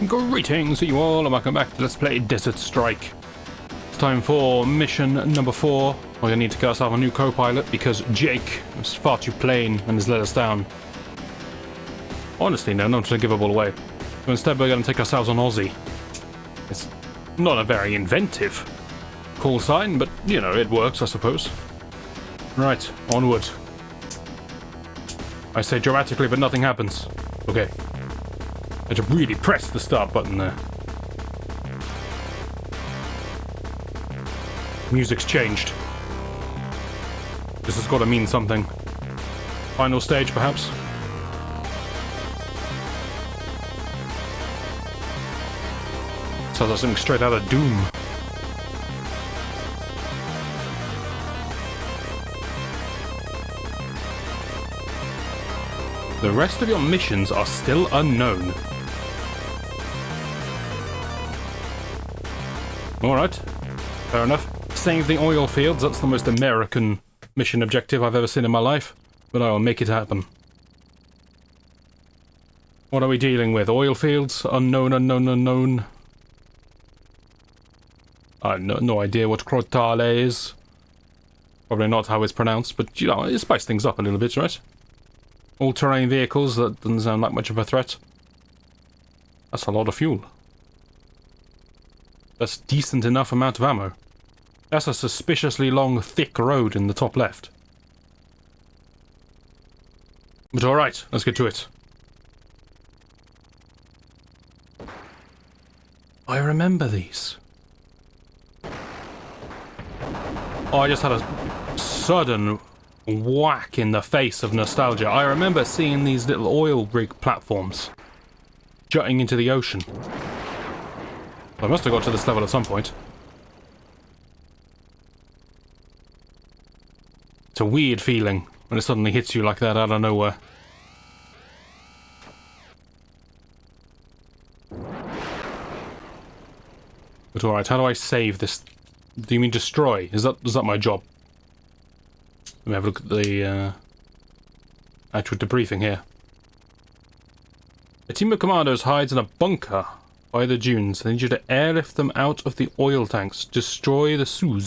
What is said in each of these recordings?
Greetings to you all and welcome back to Let's Play Desert Strike. It's time for mission number 4. We're going to need to get ourselves a new co-pilot because Jake is far too plain and has let us down. Honestly, no, not to give it all away. So instead we're going to take ourselves on Aussie. It's not a very inventive call sign, but, you know, it works, I suppose. Right, onward. I say dramatically, but nothing happens. Okay. I had to really press the start button there. Music's changed. This has got to mean something. Final stage, perhaps? Sounds like something straight out of Doom. The rest of your missions are still unknown. Alright, fair enough. Save the oil fields, that's the most American mission objective I've ever seen in my life, but I will make it happen. What are we dealing with? Oil fields? Unknown, unknown, unknown. I have no idea what Crotale is. Probably not how it's pronounced, but, you know, it spiced things up a little bit, right? All-terrain vehicles, that doesn't sound like much of a threat. That's a lot of fuel. That's decent enough amount of ammo. That's a suspiciously long, thick road in the top left. But alright, let's get to it. I remember these. Oh, I just had a sudden whack in the face of nostalgia. I remember seeing these little oil rig platforms jutting into the ocean. I must have got to this level at some point. It's a weird feeling when it suddenly hits you like that out of nowhere. But alright, how do I save this? Do you mean destroy? Is that my job? Let me have a look at the actual debriefing here. A team of commandos hides in a bunker by the dunes. They need you to airlift them out of the oil tanks. Destroy the Sioux.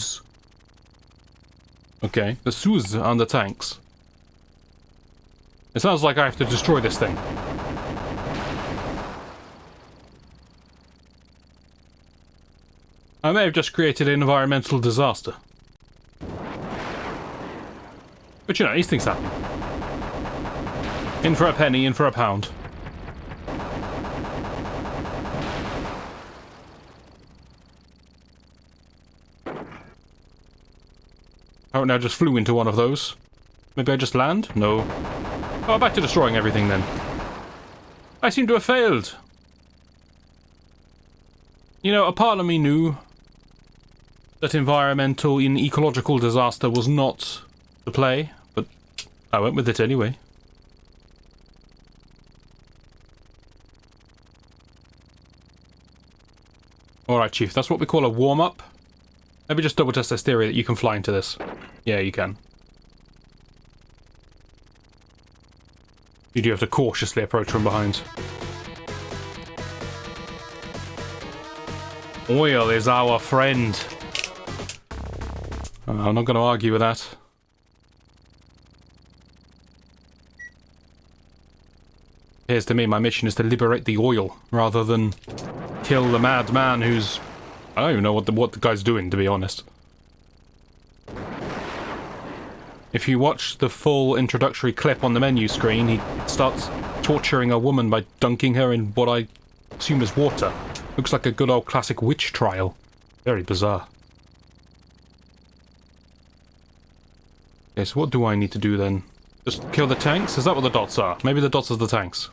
Okay, the Sioux on the tanks. It sounds like I have to destroy this thing. I may have just created an environmental disaster. But you know, these things happen. In for a penny, in for a pound. Oh, now I just flew into one of those. Maybe I just land? No. Oh, back to destroying everything then. I seem to have failed. You know, a part of me knew that environmental and ecological disaster was not the play, but I went with it anyway. Alright, Chief, that's what we call a warm-up. Let me just double test this theory that you can fly into this. Yeah, you can. You do have to cautiously approach from behind. Oil is our friend. I'm not going to argue with that. Appears to me my mission is to liberate the oil, rather than kill the madman who's... I don't even know what the guy's doing, to be honest. If you watch the full introductory clip on the menu screen, he starts torturing a woman by dunking her in what I assume is water. Looks like a good old classic witch trial. Very bizarre. Okay, so what do I need to do then? Just kill the tanks? Is that what the dots are? Maybe the dots are the tanks.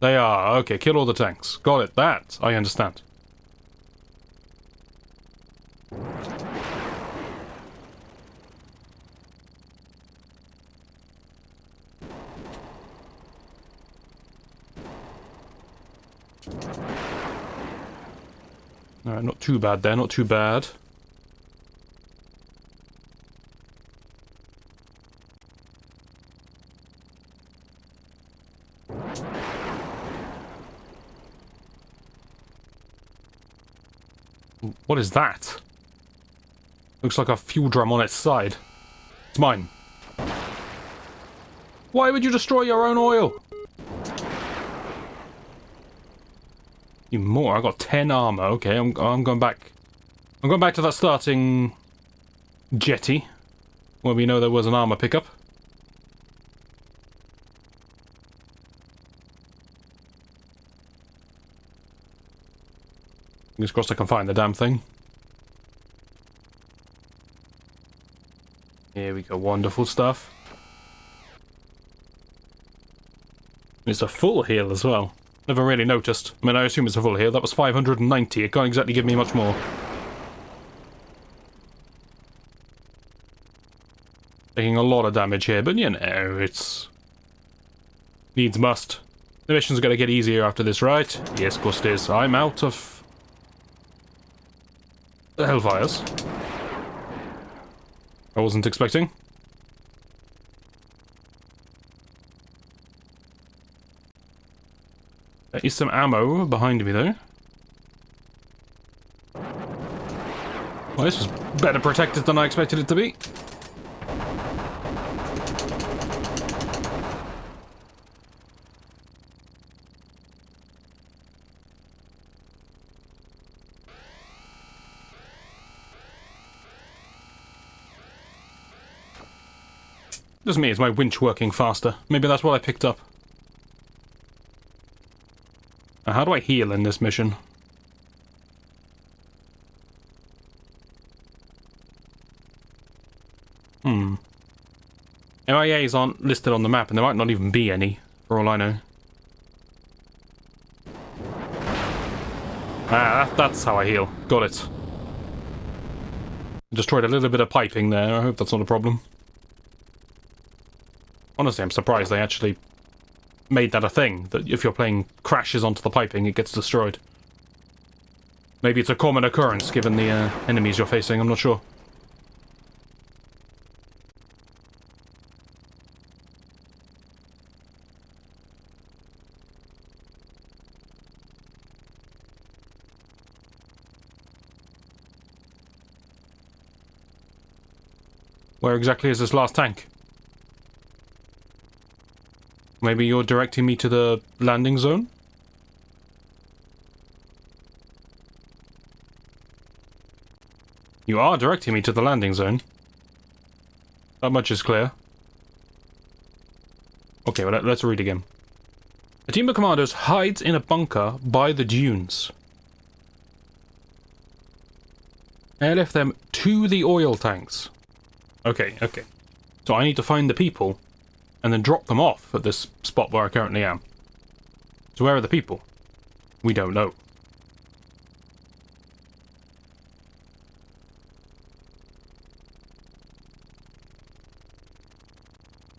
They are. Okay, kill all the tanks. Got it. That, I understand. Alright, not too bad there, not too bad. What is that? Looks like a fuel drum on its side. It's mine. Why would you destroy your own oil? You more. I got 10 armor. Okay, I'm going back. I'm going back to that starting jetty where we know there was an armor pickup. Fingers crossed I can find the damn thing. Here we go. Wonderful stuff. It's a full heal as well. Never really noticed. I mean, I assume it's a full heal. That was 590. It can't exactly give me much more. Taking a lot of damage here, but you know, it's... needs must. The mission's gonna get easier after this, right? Yes, of course it is. I'm out of... Hellfires. I wasn't expecting. There is some ammo behind me, though. Well, this was better protected than I expected it to be. Just me, is my winch working faster? Maybe that's what I picked up. Now, how do I heal in this mission? MIAs aren't listed on the map, and there might not even be any, for all I know. Ah, that's how I heal. Got it. I destroyed a little bit of piping there. I hope that's not a problem. Honestly, I'm surprised they actually made that a thing, that if your plane crashes onto the piping, it gets destroyed. Maybe it's a common occurrence given the enemies you're facing, I'm not sure. Where exactly is this last tank? Maybe you're directing me to the landing zone? You are directing me to the landing zone. That much is clear. Okay, well, let's read again. A team of commandos hides in a bunker by the dunes. Airlift them to the oil tanks. Okay. So I need to find the people and then drop them off at this spot where I currently am. So where are the people? We don't know.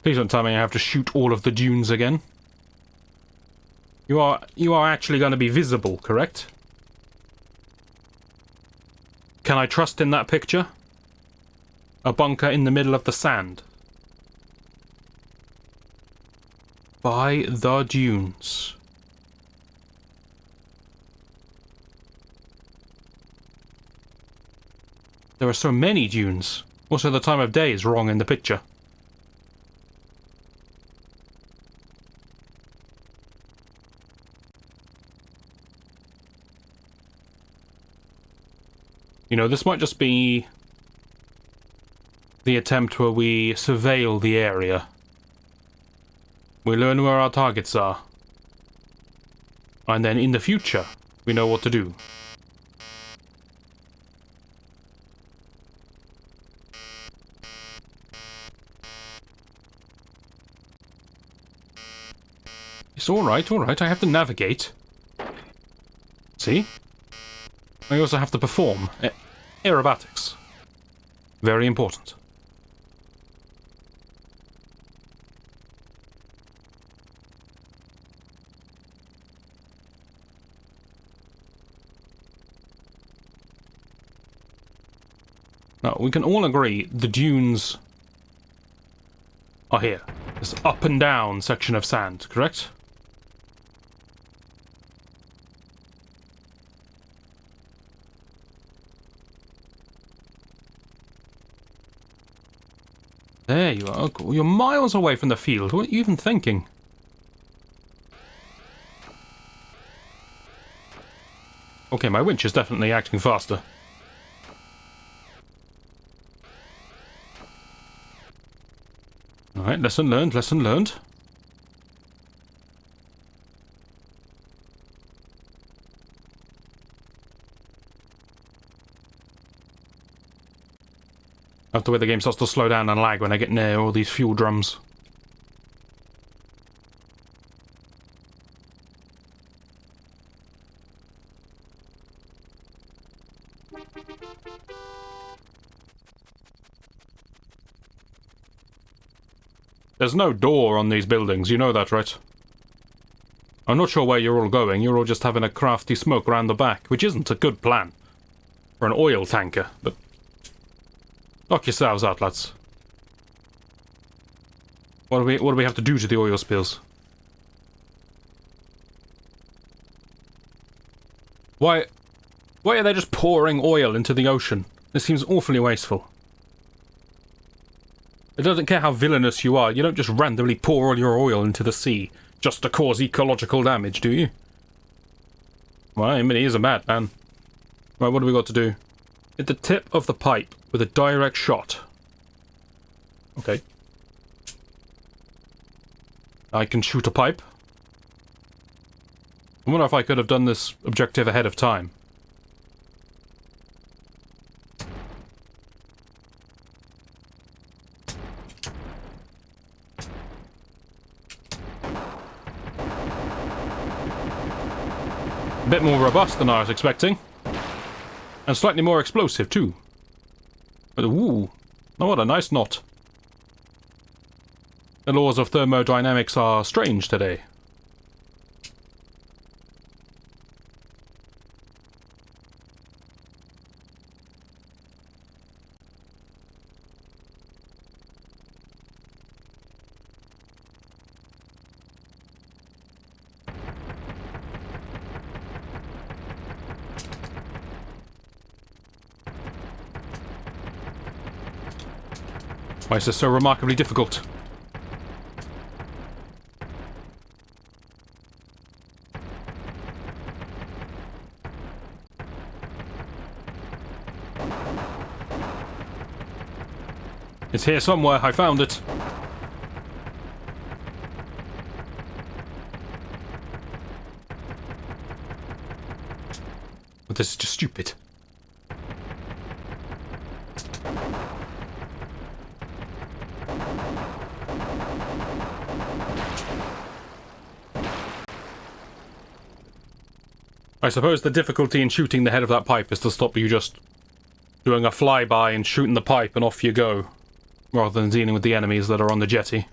Please don't tell me I have to shoot all of the dunes again. You are actually going to be visible, correct? Can I trust in that picture? A bunker in the middle of the sand. By the dunes. There are so many dunes. Also, the time of day is wrong in the picture. You know, this might just be the attempt where we surveil the area. We learn where our targets are. And then in the future, we know what to do. It's alright, I have to navigate. See? I also have to perform aerobatics. Very important. Now, we can all agree the dunes are here. This up and down section of sand, correct? There you are. You're miles away from the field. What are you even thinking? Okay, my winch is definitely acting faster. Alright, lesson learned, lesson learned. I have the way the game starts to slow down and lag when I get near all these fuel drums. There's no door on these buildings, you know that, right? I'm not sure where you're all going, you're all just having a crafty smoke around the back, which isn't a good plan. For an oil tanker, but... knock yourselves out, lads. What do we have to do to the oil spills? Why are they just pouring oil into the ocean? This seems awfully wasteful. It doesn't care how villainous you are, you don't just randomly pour all your oil into the sea just to cause ecological damage, do you? Well, I mean, he is a madman. Right, what do we got to do? Hit the tip of the pipe with a direct shot. Okay. I can shoot a pipe. I wonder if I could have done this objective ahead of time. A bit more robust than I was expecting. And slightly more explosive, too. But, ooh, oh, what a nice knot. The laws of thermodynamics are strange today. Why is this so remarkably difficult? It's here somewhere, I found it. But this is just stupid. I suppose the difficulty in shooting the head of that pipe is to stop you just doing a flyby and shooting the pipe and off you go, rather than dealing with the enemies that are on the jetty.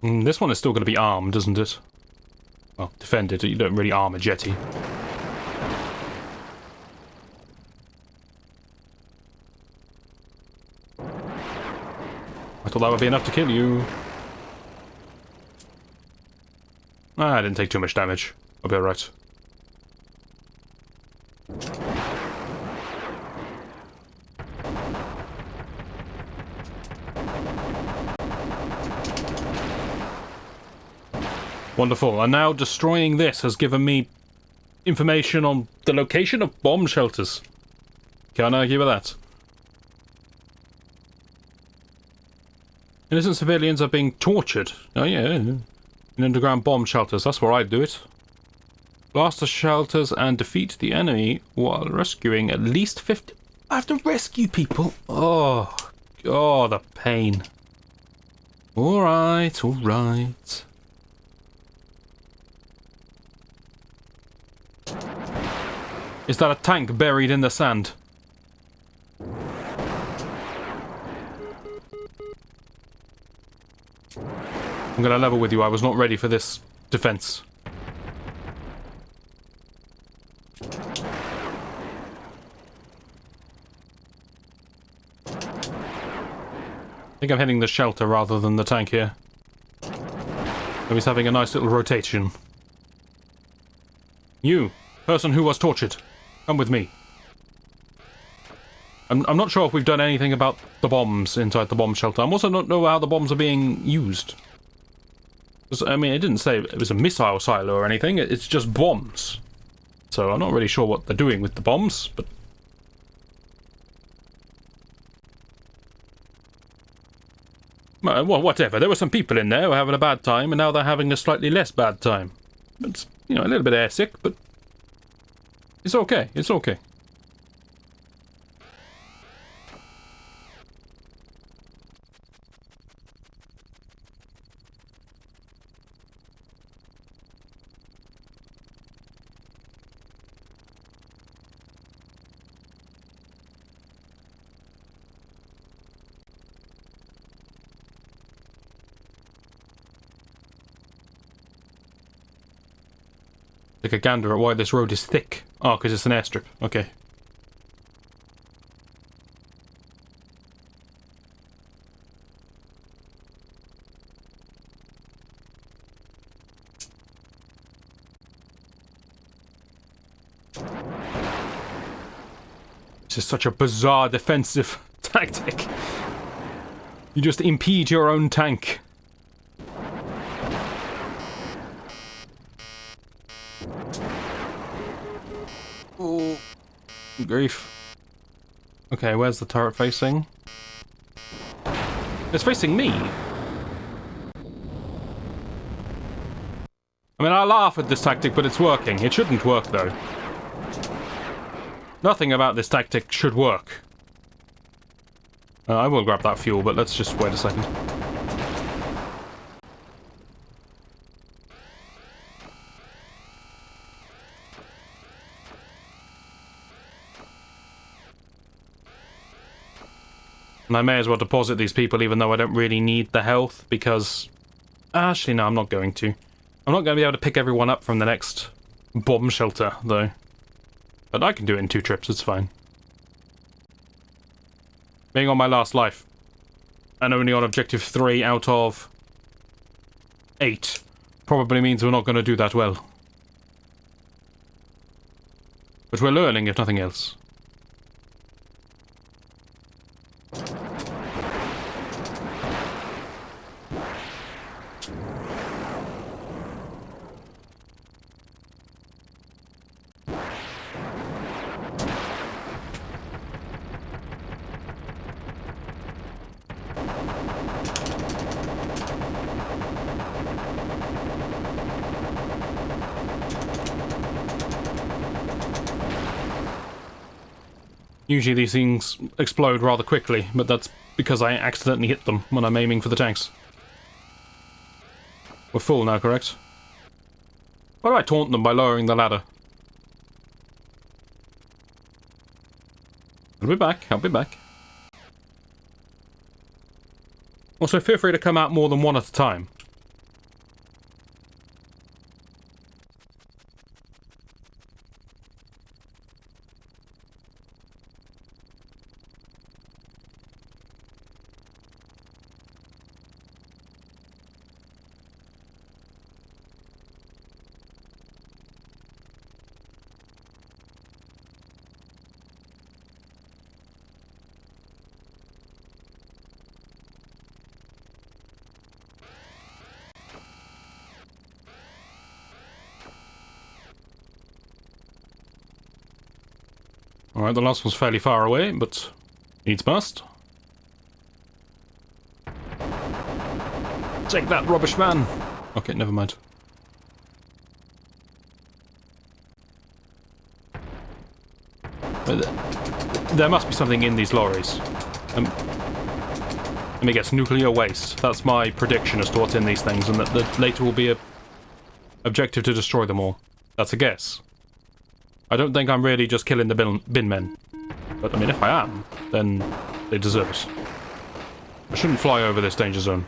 This one is still going to be armed, isn't it? Well, defended. You don't really arm a jetty. I thought that would be enough to kill you. I didn't take too much damage. I'll be alright. Wonderful. And now destroying this has given me information on the location of bomb shelters. Can't argue with that. Innocent civilians are being tortured. Oh yeah, in underground bomb shelters. That's where I'd do it. Blast the shelters and defeat the enemy while rescuing at least 50... I have to rescue people? Oh, God, the pain. Alright, alright. Is that a tank buried in the sand? I'm gonna level with you, I was not ready for this defense. I think I'm hitting the shelter rather than the tank here. So he's having a nice little rotation. You, person who was tortured, come with me. I'm not sure if we've done anything about the bombs inside the bomb shelter. I'm also not know how the bombs are being used. I mean, it didn't say it was a missile silo or anything. It's just bombs. So I'm not really sure what they're doing with the bombs, but... well, whatever. There were some people in there who were having a bad time, and now they're having a slightly less bad time. It's, you know, a little bit airsick, but... it's okay. It's okay. Take a gander at why this road is thick. Oh, because it's an airstrip. Okay. This is such a bizarre defensive tactic. You just impede your own tank. Oh, grief. Okay, where's the turret facing? It's facing me. I mean, I laugh at this tactic, but it's working. It shouldn't work, though. Nothing about this tactic should work. I will grab that fuel, but let's just wait a second. And I may as well deposit these people even though I don't really need the health, because... actually, no, I'm not going to. I'm not going to be able to pick everyone up from the next bomb shelter, though. But I can do it in 2 trips, it's fine. Being on my last life, and only on objective 3 out of 8, probably means we're not going to do that well. But we're learning, if nothing else. Usually these things explode rather quickly, but that's because I accidentally hit them when I'm aiming for the tanks. We're full now, correct? Why do I taunt them by lowering the ladder? I'll be back, I'll be back. Also, feel free to come out more than one at a time. Alright, the last one's fairly far away, but needs must. Take that, rubbish man! Okay, never mind. There must be something in these lorries. Let me guess, nuclear waste. That's my prediction as to what's in these things, and that later will be a objective to destroy them all. That's a guess. I don't think I'm really just killing the bin men. But, I mean, if I am, then they deserve it. I shouldn't fly over this danger zone.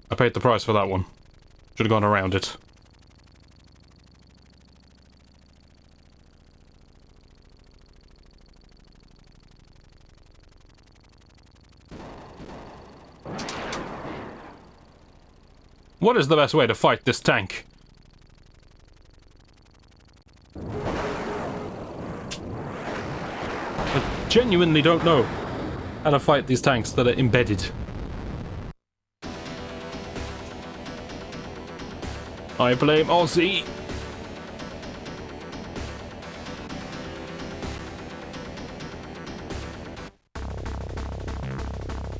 I paid the price for that one. Should have gone around it. What is the best way to fight this tank? I genuinely don't know how to fight these tanks that are embedded. I blame Aussie.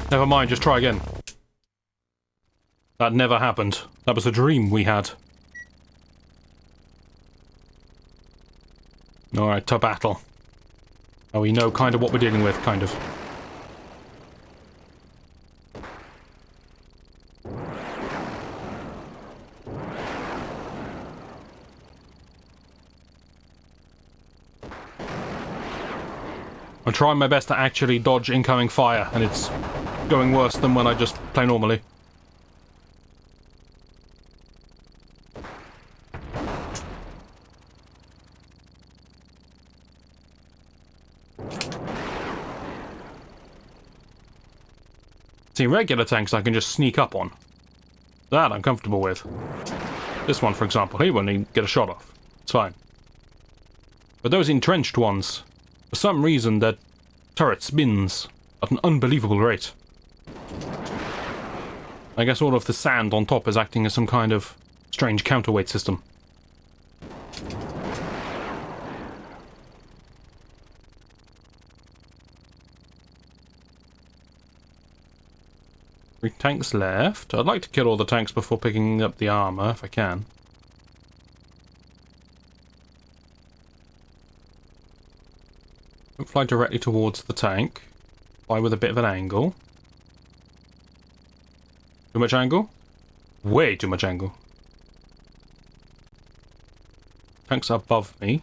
Never mind, just try again. That never happened. That was a dream we had. Alright, to battle. Oh, we know kind of what we're dealing with, kind of. I'm trying my best to actually dodge incoming fire, and it's going worse than when I just play normally. See, regular tanks I can just sneak up on. That I'm comfortable with. This one, for example, he won't even get a shot off. It's fine. But those entrenched ones, for some reason, their turret spins at an unbelievable rate. I guess all of the sand on top is acting as some kind of strange counterweight system. Three tanks left. I'd like to kill all the tanks before picking up the armor, if I can. Don't fly directly towards the tank. Fly with a bit of an angle. Too much angle? Way too much angle. Tank's above me.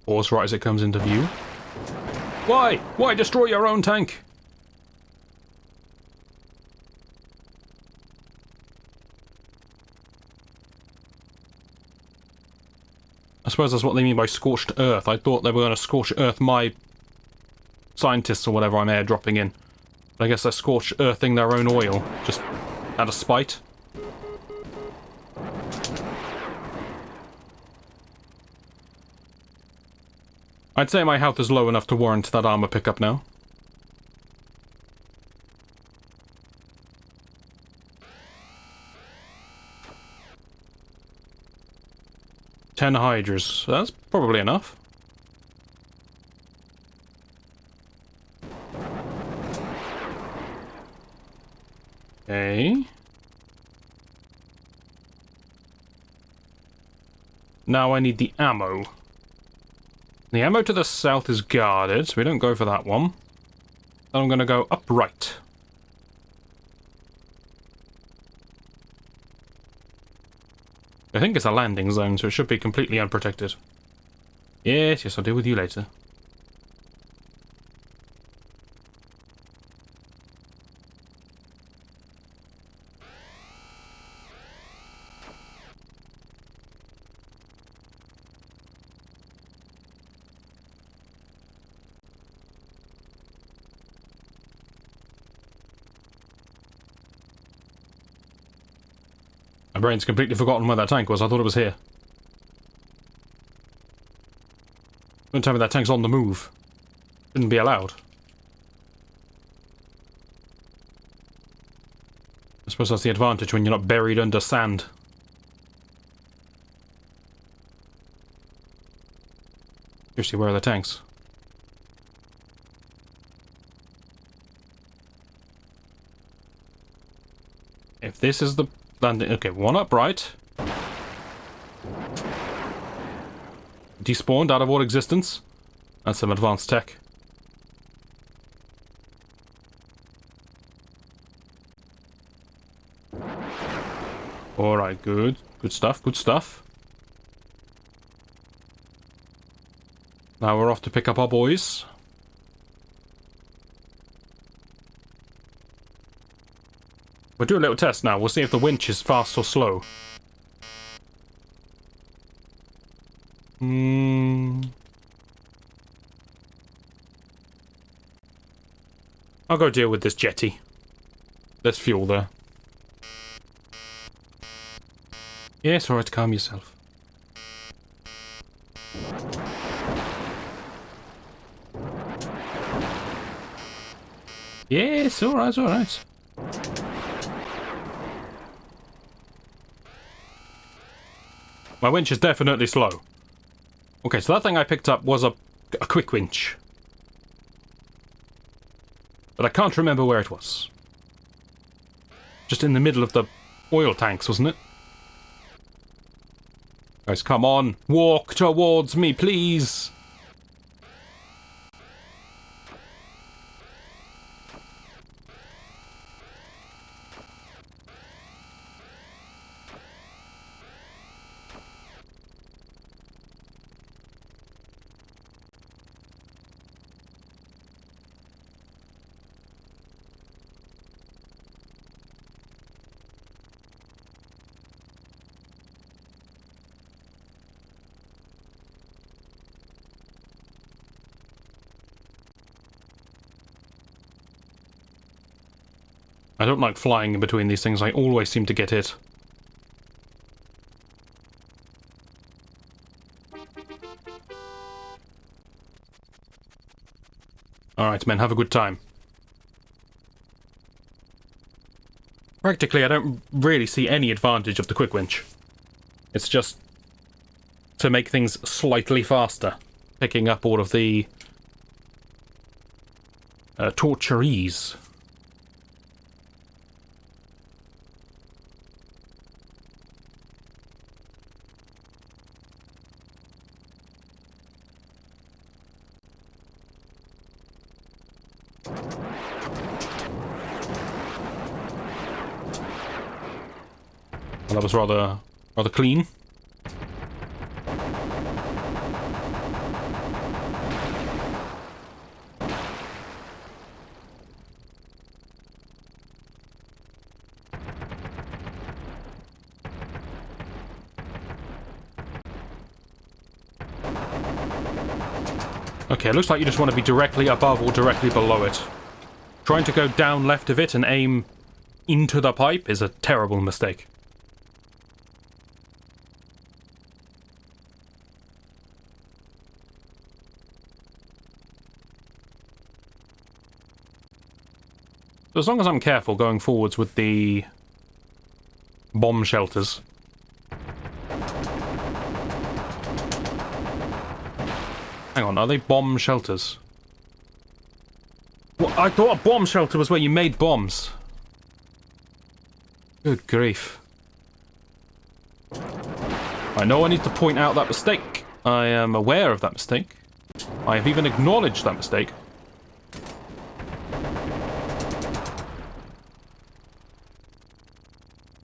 Pause right as it comes into view. Why? Why destroy your own tank? I suppose that's what they mean by scorched earth. I thought they were going to scorch earth my scientists or whatever I'm airdropping in. But I guess they're scorched earthing their own oil, just out of spite. I'd say my health is low enough to warrant that armor pickup now. Ten hydras. That's probably enough. Okay. Now I need the ammo. The ammo to the south is guarded, so we don't go for that one. Then I'm going to go upright. I think it's a landing zone, so it should be completely unprotected. Yes, yes, I'll deal with you later. My brain's completely forgotten where that tank was. I thought it was here. Don't tell me that tank's on the move. Shouldn't be allowed. I suppose that's the advantage when you're not buried under sand. Seriously, where are the tanks? If this is the landing... Okay, one upright. Despawned out of all existence. That's some advanced tech. Alright, good. Good stuff, good stuff. Now we're off to pick up our boys. We'll do a little test now. We'll see if the winch is fast or slow. I'll go deal with this jetty. There's fuel there. Yes, alright, calm yourself. Yes, alright, alright. My winch is definitely slow. Okay, so that thing I picked up was a quick winch. But I can't remember where it was. Just in the middle of the oil tanks, wasn't it? Guys, come on. Walk towards me, please. I don't like flying in between these things. I always seem to get hit. Alright, men, have a good time. Practically, I don't really see any advantage of the quick winch. It's just to make things slightly faster. Picking up all of the torturees. Well, that was rather clean. Okay, it looks like you just want to be directly above or directly below it. Trying to go down left of it and aim into the pipe is a terrible mistake. As long as I'm careful going forwards with the bomb shelters. Hang on, are they bomb shelters? Well, I thought a bomb shelter was where you made bombs. Good grief. I know I need to point out that mistake. I am aware of that mistake. I have even acknowledged that mistake.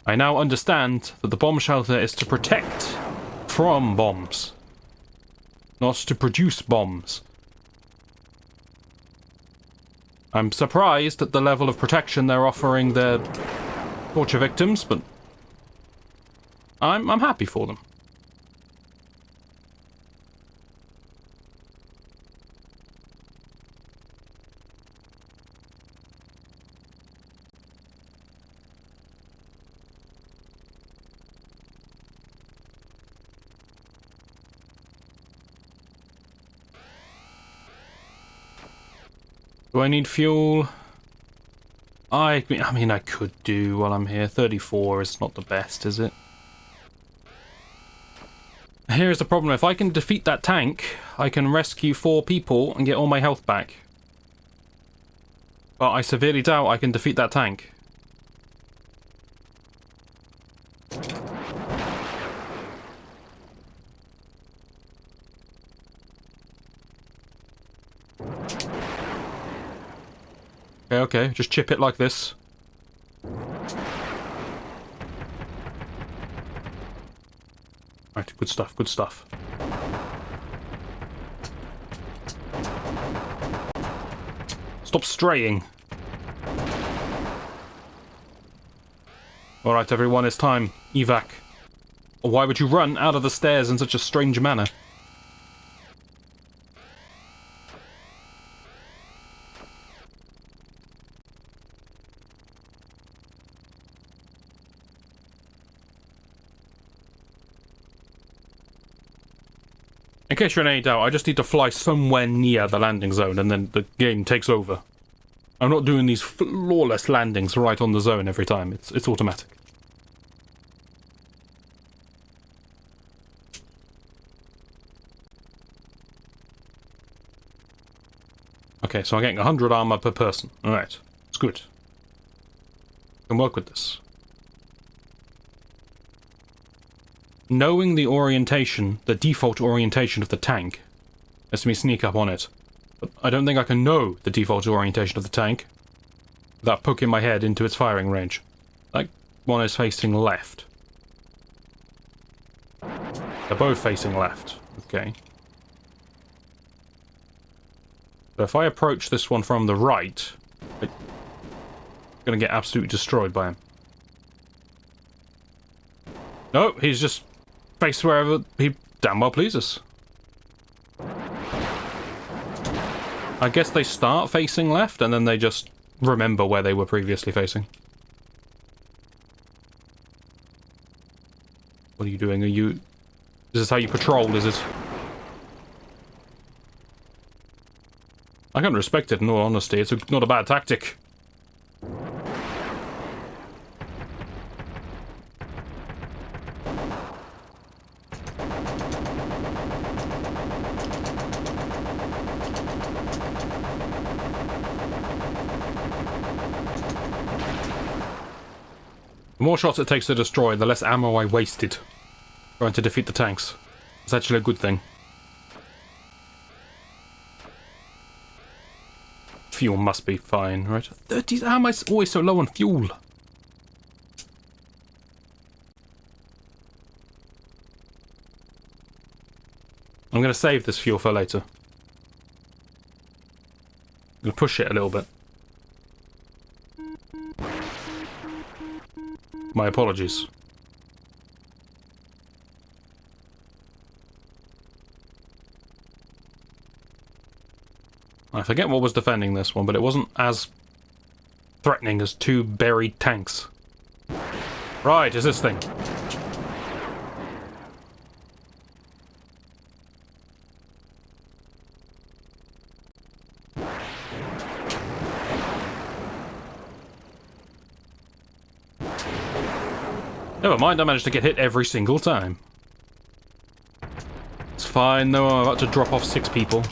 I now understand that the bomb shelter is to protect from bombs, not to produce bombs. I'm surprised at the level of protection they're offering their torture victims, but I'm happy for them. Do I need fuel? I mean, I could do while I'm here. 34 is not the best, is it? Here's the problem. If I can defeat that tank, I can rescue 4 people and get all my health back. But I severely doubt I can defeat that tank. Okay, just chip it like this. Right, good stuff, good stuff. Stop straying. Alright everyone, it's time. Evac. Why would you run out of the stairs in such a strange manner? In case you're in any doubt, I just need to fly somewhere near the landing zone and then the game takes over. I'm not doing these flawless landings right on the zone every time. It's automatic. Okay, so I'm getting 100 armor per person. Alright, it's good. I can work with this. Knowing the orientation, the default orientation of the tank, lets me sneak up on it. But I don't think I can know the default orientation of the tank without poking my head into its firing range. That one is facing left. They're both facing left. Okay. So if I approach this one from the right, I'm gonna get absolutely destroyed by him. No, he's just faced wherever he damn well pleases. I guess they start facing left and then they just remember where they were previously facing. What are you doing? Is this how you patrol, is it? I can respect it in all honesty, it's not a bad tactic. The more shots it takes to destroy, the less ammo I wasted trying to defeat the tanks. It's actually a good thing. Fuel must be fine, right? 30, how am I always so low on fuel? I'm going to save this fuel for later. I'm going to push it a little bit. My apologies. I forget what was defending this one, but it wasn't as threatening as two buried tanks. Right, is this thing. Never mind, I managed to get hit every single time. It's fine, though, I'm about to drop off 6 people.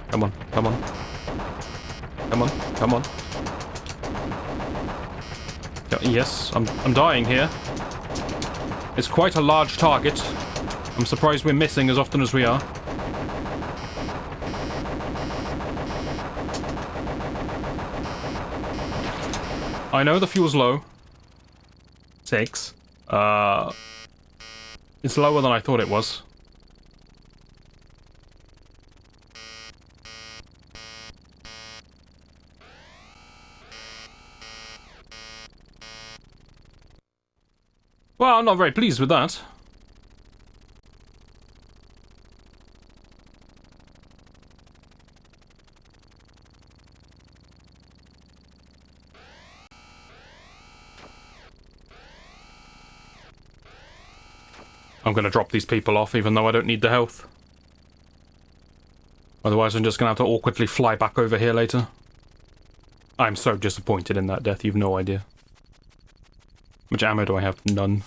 Come on, come on. Come on, come on. Yes, I'm dying here. It's quite a large target. I'm surprised we're missing as often as we are. I know the fuel's low. 6. It's lower than I thought it was. Well, I'm not very pleased with that. I'm going to drop these people off, even though I don't need the health. Otherwise, I'm just going to have to awkwardly fly back over here later. I'm so disappointed in that death, you've no idea. How much ammo do I have? None.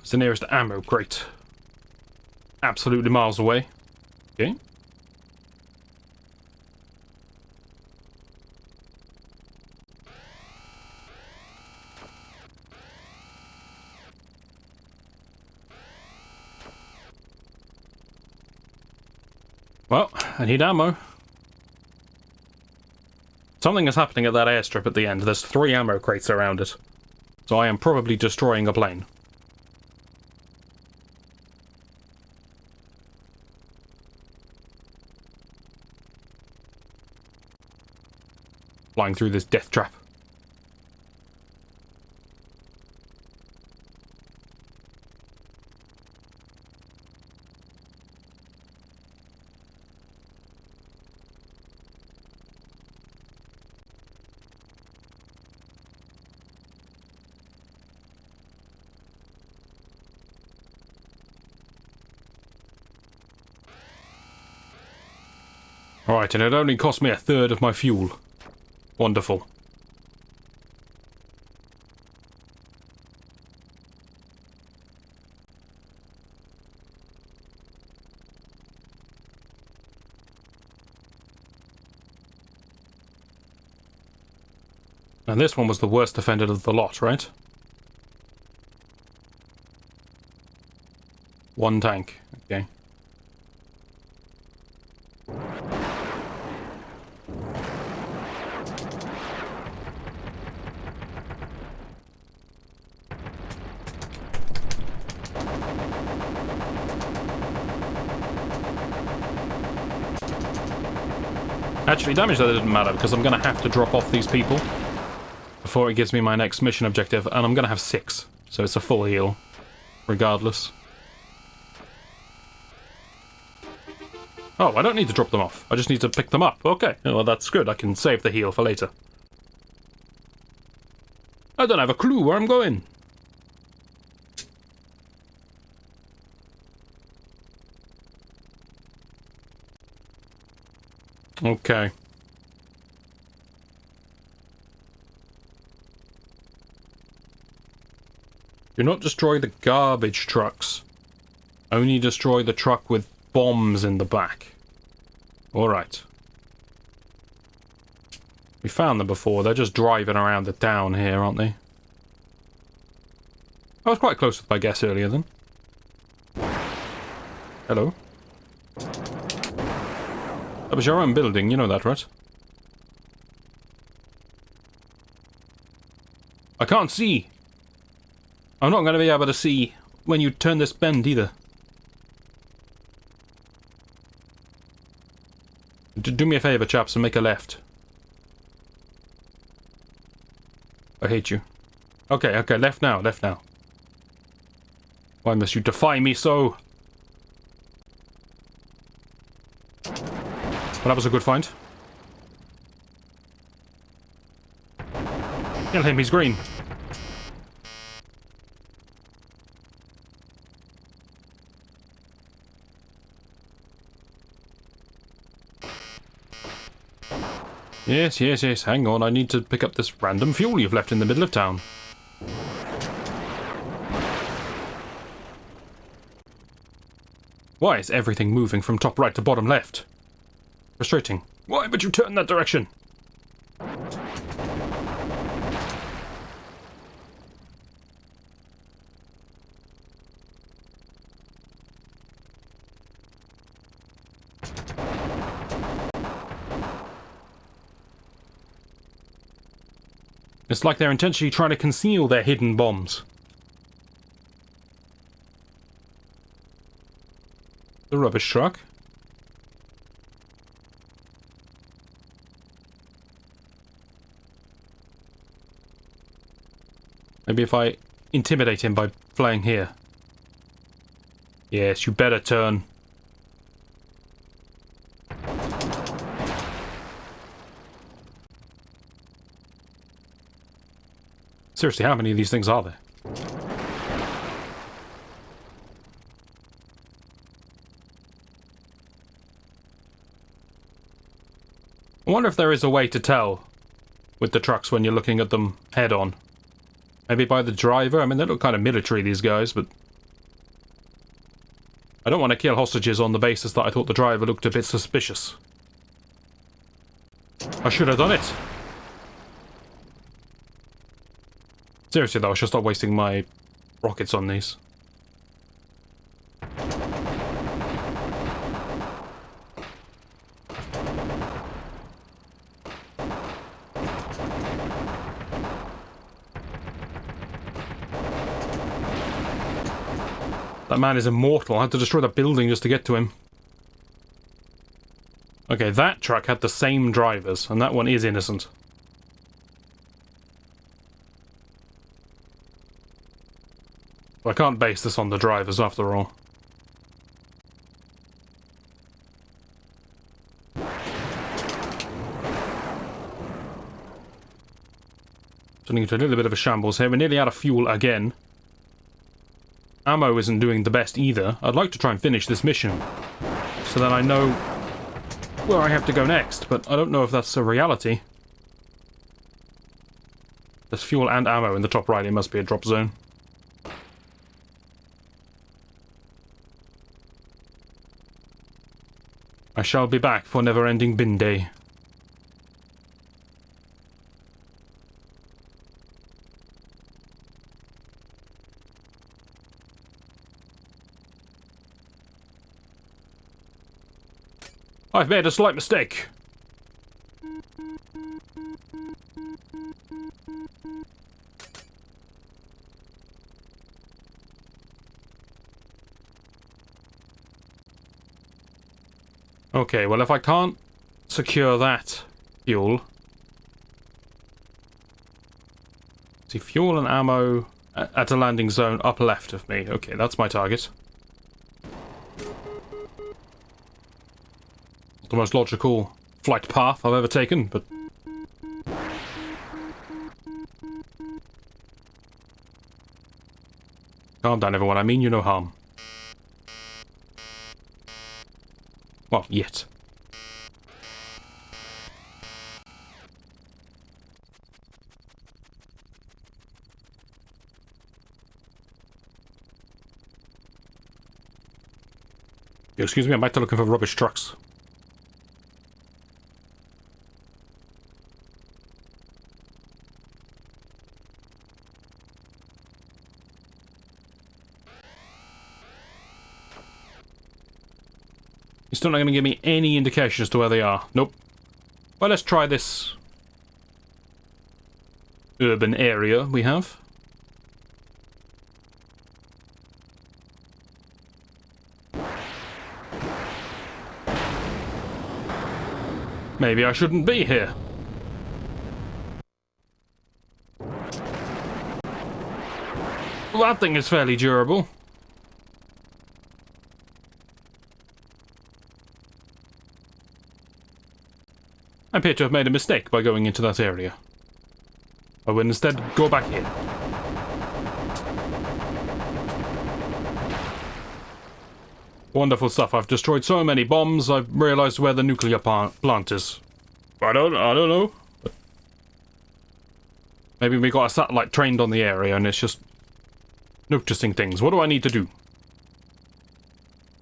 It's the nearest ammo crate. Absolutely miles away. Okay. Well, I need ammo. Something is happening at that airstrip at the end. There's 3 ammo crates around it. So I am probably destroying a plane. Flying through this death trap. Alright, and it only cost me a third of my fuel. Wonderful. And this one was the worst offended of the lot, right? One tank, okay. Actually, damage that didn't matter because I'm going to have to drop off these people before it gives me my next mission objective, and I'm going to have 6, so it's a full heal, regardless. Oh, I don't need to drop them off. I just need to pick them up. Okay, well that's good. I can save the heal for later. I don't have a clue where I'm going. Okay. Do not destroy the garbage trucks. Only destroy the truck with bombs in the back. Alright. We found them before. They're just driving around the town here, aren't they? I was quite close with my guess earlier then. Hello. That was your own building, you know that, right? I can't see! I'm not going to be able to see when you turn this bend either. Do me a favour, chaps, and make a left. I hate you. Okay, okay, left now, left now. Why must you defy me so? Well, that was a good find. Kill him, he's green. Yes, yes, yes, hang on, I need to pick up this random fuel you've left in the middle of town. Why is everything moving from top right to bottom left? Frustrating. Why would you turn that direction? It's like they're intentionally trying to conceal their hidden bombs. The rubbish truck. Maybe if I intimidate him by flying here. Yes, you better turn. Seriously, how many of these things are there? I wonder if there is a way to tell with the trucks when you're looking at them head-on. Maybe by the driver? I mean, they look kind of military, these guys, but... I don't want to kill hostages on the basis that I thought the driver looked a bit suspicious. I should have done it! Seriously though, I should stop wasting my rockets on these. That man is immortal. I had to destroy the building just to get to him. Okay, that truck had the same drivers, and that one is innocent. I can't base this on the drivers after all. Turning into a little bit of a shambles here. We're nearly out of fuel again. Ammo isn't doing the best either. I'd like to try and finish this mission, so that I know where I have to go next, but I don't know if that's a reality. There's fuel and ammo in the top right. It must be a drop zone. I shall be back for never-ending bin day. I've made a slight mistake. Okay, well, if I can't secure that fuel... See, fuel and ammo at a landing zone upper left of me. Okay, that's my target. The most logical flight path I've ever taken, but... Calm down, everyone. I mean you no harm. Well, yet. Excuse me, I'm back to looking for rubbish trucks. You're still not going to give me any indication as to where they are. Nope. Well, let's try this urban area we have. Maybe I shouldn't be here. Well, that thing is fairly durable. I appear to have made a mistake by going into that area. I will instead go back in. Wonderful stuff. I've destroyed so many bombs, I've realized where the nuclear plant is. I don't know. Maybe we got a satellite trained on the area and it's just noticing things. What do I need to do?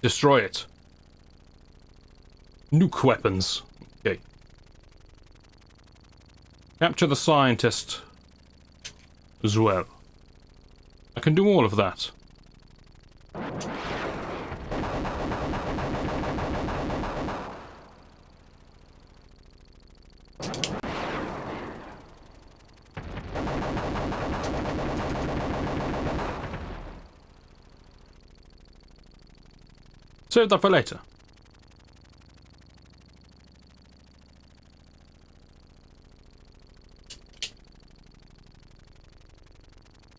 Destroy it. Nuke weapons. Okay. Capture the scientist as well. I can do all of that. Save that for later.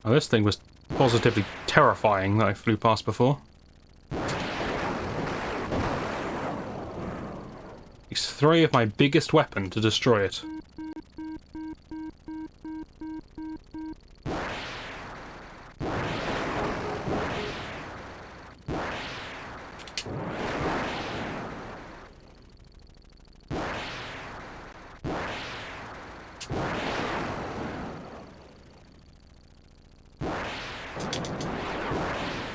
Now, this thing was positively terrifying that I flew past before. Takes 3 of my biggest weapon to destroy it.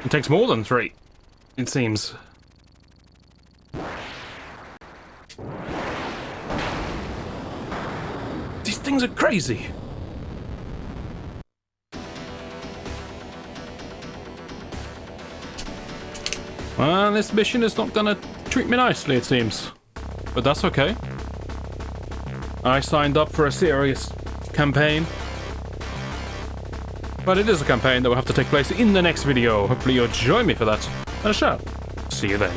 It takes more than 3, it seems. These things are crazy. Well, this mission is not gonna treat me nicely, it seems. But that's okay. I signed up for a serious campaign. But it is a campaign that will have to take place in the next video. Hopefully you'll join me for that. And I shall see you then.